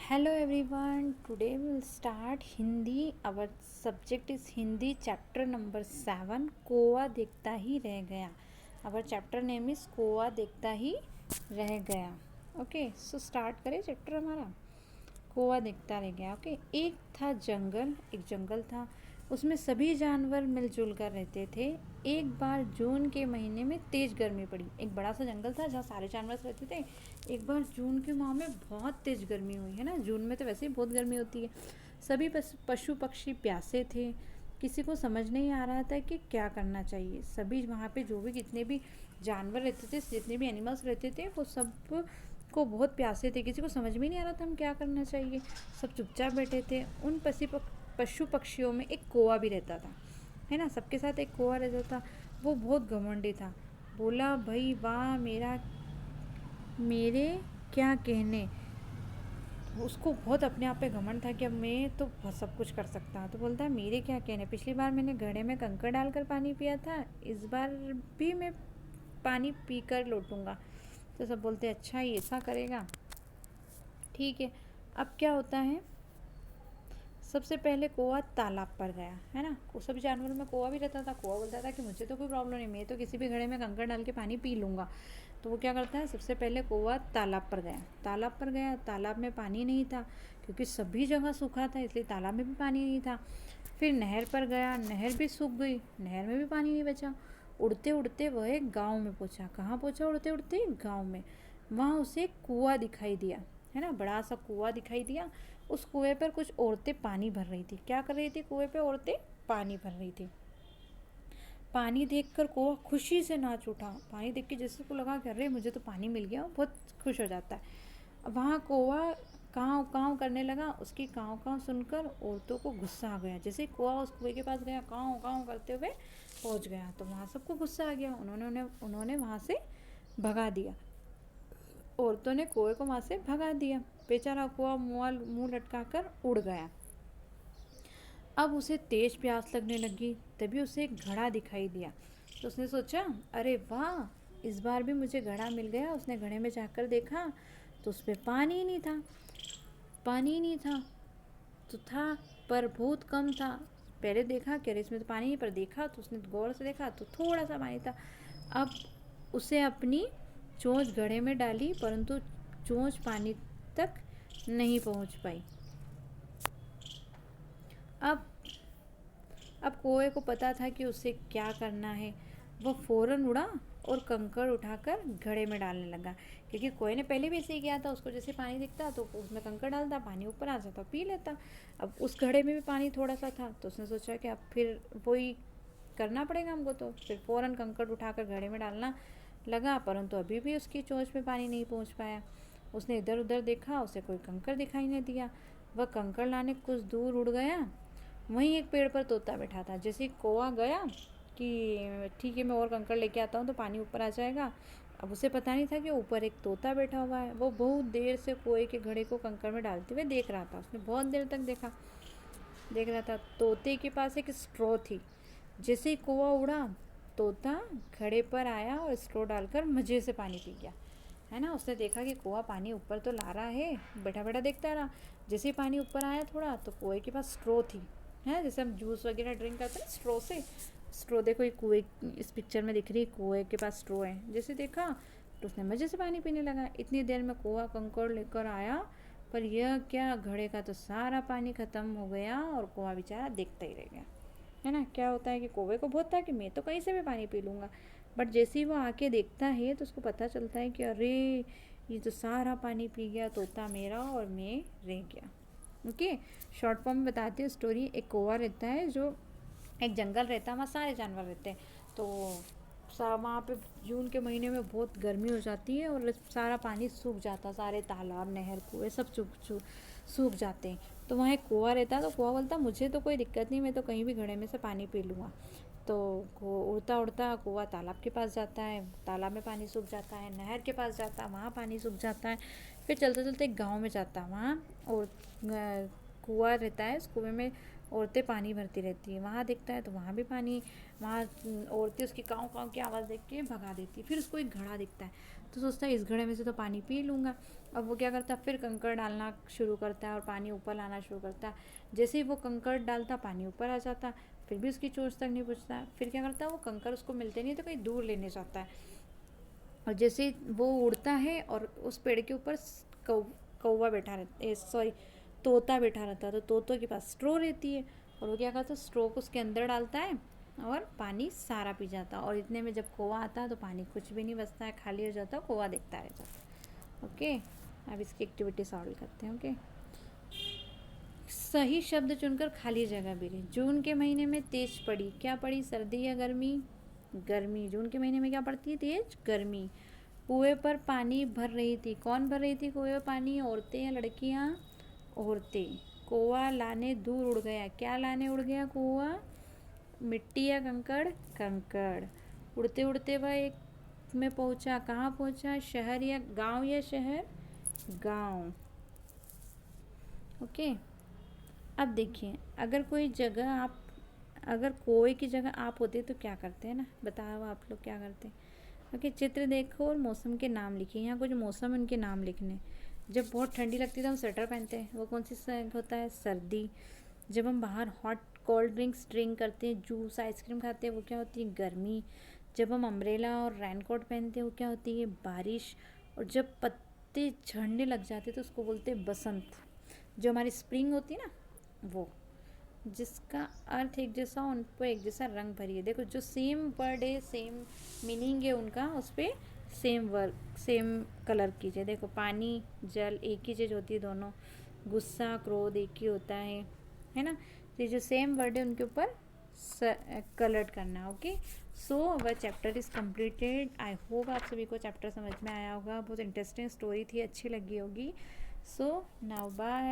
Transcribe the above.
Hello everyone, today we will start Hindi. Our subject is Hindi, chapter number 7, कोआ देखता ही रह गया. Our chapter name is कोआ देखता ही रह गया. Okay, so start करें चैप्टर हमारा. कोआ देखता रह गया. ओके, एक था जंगल, एक जंगल था, उसमें सभी जानवर मिलजुल कर रहते थे. एक बार जून के महीने में तेज़ गर्मी पड़ी. एक बड़ा सा जंगल था जहाँ सारे जानवर रहते थे. एक बार जून के माह में बहुत तेज़ गर्मी हुई है ना. जून में तो वैसे ही बहुत गर्मी होती है. सभी पशु पक्षी प्यासे थे. किसी को समझ नहीं आ रहा था कि क्या करना चाहिए. सभी वहाँ पे जो भी जितने भी जानवर रहते थे, जितने भी एनिमल्स रहते थे, वो सब को बहुत प्यासे थे. किसी को समझ में नहीं आ रहा था हम क्या करना चाहिए. सब चुपचाप बैठे थे. उन पशु पक्षियों में एक कौवा भी रहता था, है ना. सबके साथ एक कौवा रहता था. वो बहुत घमंडी था. बोला, भाई वाह, मेरे क्या कहने. उसको बहुत अपने आप पे घमंड था कि अब मैं तो सब कुछ कर सकता हूँ. तो बोलता है, मेरे क्या कहने, पिछली बार मैंने घड़े में कंकड़ डालकर पानी पिया था, इस बार भी मैं पानी पी कर लौटूंगा. तो सब बोलते हैं, अच्छा ये ऐसा करेगा, ठीक है. अब क्या होता है, सबसे पहले कौवा तालाब पर गया, है ना. सभी जानवरों में कौवा भी रहता था. कौवा बोलता था कि मुझे तो कोई प्रॉब्लम नहीं, मैं तो किसी भी घड़े में कंकड़ डाल के पानी पी लूँगा. तो वो क्या करता है, सबसे पहले कौवा तालाब पर गया. तालाब में पानी नहीं था, क्योंकि सभी जगह सूखा था, इसलिए तालाब में भी पानी नहीं था. फिर नहर पर गया, नहर भी सूख गई, नहर में भी पानी नहीं बचा. उड़ते उड़ते वह एक गाँव में पहुँचा. कहाँ पहुँचा, उड़ते उड़ते गाँव में. वहाँ उसे एक कुआँ दिखाई दिया, है ना. बड़ा सा कुआँ दिखाई दिया. उस कुएं पर कुछ औरतें पानी भर रही थी. क्या कर रही थी, कुएं पे औरतें पानी भर रही थी. पानी देखकर कौवा खुशी से नाच उठा. पानी देख के जैसे को लगा कि अरे मुझे तो पानी मिल गया, बहुत खुश हो जाता है. वहाँ कौवा काँव काँव करने लगा. उसकी काँव काँव सुनकर औरतों को गुस्सा आ गया. जैसे कौवा उस कुएं के पास गया, काँव काँव करते हुए पहुँच गया, तो वहाँ सबको गुस्सा आ गया. उन्होंने वहाँ से भगा दिया. औरतों ने कौवे को वहाँ से भगा दिया. बेचारा कौवा मुँह लटका कर उड़ गया. अब उसे तेज प्यास लगने लगी. तभी उसे एक घड़ा दिखाई दिया. तो उसने सोचा, अरे वाह, इस बार भी मुझे घड़ा मिल गया. उसने घड़े में जाकर देखा तो उस पर पानी ही नहीं था. पानी ही नहीं था तो था, पर बहुत कम था. पहले देखा कि अरे इसमें तो पानी नहीं, पर देखा तो उसने गौर से देखा तो थोड़ा सा पानी था. अब उसे अपनी चोंच घड़े में डाली, परंतु चोंच पानी तक नहीं पहुंच पाई. अब अब कौवे को पता था कि उसे क्या करना है. वह फौरन उड़ा और कंकड़ उठाकर घड़े में डालने लगा. क्योंकि कौवे ने पहले भी ऐसे ही किया था. उसको जैसे पानी दिखता तो उसमें कंकड़ डालता, पानी ऊपर आ जाता, पी लेता. अब उस घड़े में भी पानी थोड़ा सा था, तो उसने सोचा कि अब फिर वही करना पड़ेगा हमको. तो फिर फ़ौरन कंकड़ उठाकर घड़े में डालना लगा, परंतु अभी भी उसकी चोंच में पानी नहीं पहुंच पाया. उसने इधर उधर देखा, उसे कोई कंकड़ दिखाई नहीं दिया. वह कंकड़ लाने कुछ दूर उड़ गया. वहीं एक पेड़ पर तोता बैठा था. जैसे कौवा गया कि ठीक है, मैं और कंकड़ लेके आता हूँ तो पानी ऊपर आ जाएगा. अब उसे पता नहीं था कि ऊपर एक तोता बैठा हुआ है. वो बहुत देर से कौवे के घड़े को कंकड़ में डालते हुए देख रहा था. उसने बहुत देर तक देख रहा था. तोते के पास एक स्ट्रॉ थी. जैसे ही कौवा उड़ा, तोता घड़े पर आया और स्ट्रॉ डालकर मज़े से पानी पी गया, है ना. उसने देखा कि कौवा पानी ऊपर तो ला रहा है, बैठा बैठा देखता रहा. जैसे ही पानी ऊपर आया थोड़ा, तो कौवे के पास स्ट्रॉ थी, है. जैसे हम जूस वगैरह ड्रिंक करते हैं स्ट्रॉ से. स्ट्रॉ देखो, एक कुएं इस पिक्चर में दिख रही है, कुएं के पास स्ट्रॉ है. जैसे देखा तो उसने मज़े से पानी पीने लगा. इतनी देर में कौवा कंकड़ लेकर आया, पर यह क्या, घड़े का तो सारा पानी ख़त्म हो गया और कौवा बेचारा देखता ही रह गया, है ना. क्या होता है कि कौवे को बहुत था कि मैं तो कहीं से भी पानी पी लूँगा, बट जैसे ही वो आके देखता है तो उसको पता चलता है कि अरे ये तो सारा पानी पी गया तोता मेरा और मैं रह गया. ओके, शॉर्ट फॉर्म में बताती हूँ स्टोरी. एक कौवा रहता है, जो एक जंगल रहता है, वहाँ सारे जानवर रहते हैं. तो वहाँ पे जून के महीने में बहुत गर्मी हो जाती है और सारा पानी सूख जाता. सारे तालाब, नहर, कुएँ सब सूख जाते हैं. तो वहाँ एक कौवा रहता है. तो कौवा बोलता, मुझे तो कोई दिक्कत नहीं, मैं तो कहीं भी घड़े में से पानी पी लूँगा. तो उड़ता उड़ता कौवा तालाब के पास जाता है. तालाब में पानी सूख जाता है. नहर के पास जाता है, वहाँ पानी सूख जाता है. फिर चलते चलते एक गाँव में जाता है. वहाँ और कुआँ रहता है. उस कुएँ में औरतें पानी भरती रहती है, वहाँ दिखता है तो वहाँ भी पानी, वहाँ औरतें उसकी काँव काँव की आवाज़ देख के भगा देती है। फिर उसको एक घड़ा दिखता है तो सोचता है इस घड़े में से तो पानी पी लूँगा। अब वो क्या करता है, फिर कंकड़ डालना शुरू करता है और पानी ऊपर लाना शुरू करता है। जैसे ही वो कंकड़ डालता पानी ऊपर आ जाता, फिर भी उसकी चोंच तक नहीं पूछता। फिर क्या करता है, वो कंकड़ उसको मिलते नहीं तो कहीं दूर लेने जाता है। और जैसे वो उड़ता है और उस पेड़ के ऊपर कौवा बैठा रहता, सॉरी तोता बैठा रहता है, तो तोतों के पास स्ट्रो रहती है और वो क्या करता है, स्ट्रो को उसके अंदर डालता है और पानी सारा पी जाता है। और इतने में जब कौवा आता है तो पानी कुछ भी नहीं बचता है, खाली हो जाता है, कौवा देखता रह जाता है। ओके, अब इसकी एक्टिविटी सॉल्व करते हैं। ओके, सही शब्द चुनकर खाली जगह भरें। जून के महीने में तेज पड़ी, क्या पड़ी, सर्दी या गर्मी? गर्मी। जून के महीने में क्या पड़ती है, तेज गर्मी। कुएं पर पानी भर रही थी, कौन भर रही थी कुएं पर पानी, औरतें या लड़कियां? औरतें। कौवा लाने दूर उड़ गया, क्या लाने उड़ गया कौवा, मिट्टी या कंकड़? कंकड़। उड़ते उड़ते वह एक में पहुंचा, कहाँ पहुंचा, शहर या गांव या शहर? गांव। ओके, अब देखिए, अगर कोई जगह आप, अगर कोई की जगह आप होते तो क्या करते हैं ना, बताओ आप लोग क्या करते हैं? ओके, चित्र देखो और मौसम के नाम लिखिए। यहाँ कुछ मौसम उनके नाम लिखने। जब बहुत ठंडी लगती है तो हम स्वेटर पहनते हैं, वो कौन सी होता है, सर्दी। जब हम बाहर हॉट कोल्ड ड्रिंक्स ड्रिंक करते हैं, जूस आइसक्रीम खाते हैं, वो क्या होती है, गर्मी। जब हम अम्ब्रेला और रेनकोट पहनते हैं वो क्या होती है, बारिश। और जब पत्ते झड़ने लग जाते हैं तो उसको बोलते हैं बसंत। जो हमारी स्प्रिंग होती है ना, वो, जिसका अर्थ एक जैसा, उन पर एक जैसा रंग भरिए। देखो जो सेम वर्ड है, सेम मीनिंग है उनका, उस पर सेम वर्ड सेम कलर कीजिए। देखो पानी जल एक ही चीज़ होती है दोनों, गुस्सा क्रोध एक ही होता है ना। तो ये जो सेम वर्ड है उनके ऊपर कलर्ड करना। ओके, सो वह chapter is completed. I hope आप सभी को चैप्टर समझ में आया होगा। बहुत इंटरेस्टिंग स्टोरी थी, अच्छी लगी होगी। So now bye.